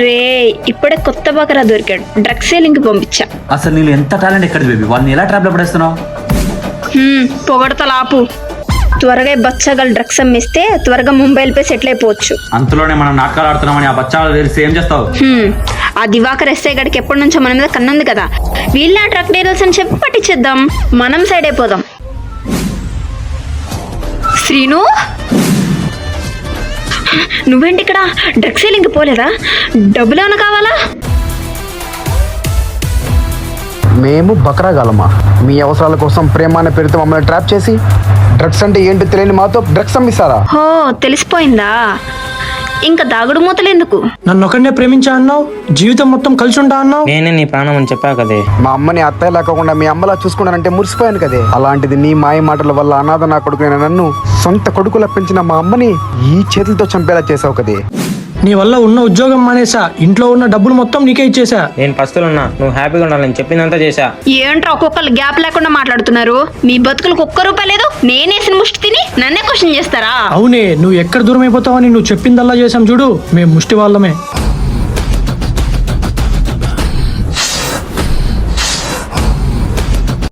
రే ఇప్పుడే కొత్త బకరా దొరికాడు, డ్రగ్స్ సేలింగ్ పంపించా. అసలు నీళ్ళు ఎంత టాలెంట్ ఎక్కడ బేబీ, వాళ్ళని ఎలా ట్రాప్ లో పడేస్తున్నావు? పొగడతలాపు. త్వరగా బచ్చగల డ్రగ్స్ అమ్మిస్తే త్వరగా ముంబై వెళ్ళిపోయి సెటిల్ అయిపోవచ్చు. అంతలోనే మనం నాటకాలు ఆడుతున్నామని ఆ బచ్చాలు తెలిసి ఏం చేస్తావు? ఆ దివాకర్ ఎస్ఐ గడికి ఎప్పటి నుంచో మన మీద కన్నుంది కదా, వీళ్ళ డ్రగ్ డీలర్స్ అని చెప్పి పట్టించేద్దాం, మనం సైడ్ అయిపోదాం. శ్రీను, నువ్వేంటి ఇక్కడ? డ్రగ్స్ సేలింగ్ పోలేదా? డబ్బులు ఏమైనా కావాలా? మేము బకరాగాలమా? మీ అవసరాల కోసం ప్రేమ అనే పేరుతో మమ్మల్ని ట్రాప్ చేసి డ్రగ్స్ అంటే ఏంటో తెలియని మాతో డ్రగ్స్ అమ్మిస్తారా? హో, తెలిసిపోయిందా? ఇంకా దాగుడు మూతలు ఎందుకు? నన్ను ఒకరినే ప్రేమించా అన్నావు, జీవితం మొత్తం కలిసి ఉంటా అన్నావు. నేనే నీ ప్రాణం అని చెప్పా కదే. మా అమ్మని అత్తయ్య లేకుండా మీ అమ్మలా చూసుకున్నానంటే మురిసిపోయాను కదే. అలాంటిది నీ మాయ మాటల వల్ల అనాథ నా కొడుకునైన నన్ను సొంత కొడుకులా పెంచిన మా అమ్మని ఈ చేతులతో చంపేలా చేసావు కదే. నీ వల్ల ఉన్న ఉద్యోగం మానేసా, ఇంట్లో ఉన్న డబ్బులు మొత్తం నీకే ఇచ్చేసా. నేను పస్తులున్నా, నువ్వు హ్యాపీగా ఉండాలని చెప్పిందంతా చేశా. ఏంట్రా ఒక్కొక్కరు గ్యాప్ లేకుండా మాట్లాడుతున్నారు? మీ బతుకులకు ఒక్క రూపాయి లేదు, నేనేసిన ముష్టి తిని నన్నే క్వశ్చన్ చేస్తారా? అవునే, నువ్వు ఎక్కడ దూరం అయిపోతావని నువ్వు చెప్పిందల్లా చేసాం చూడు, మేము ముష్టి వాళ్ళమే.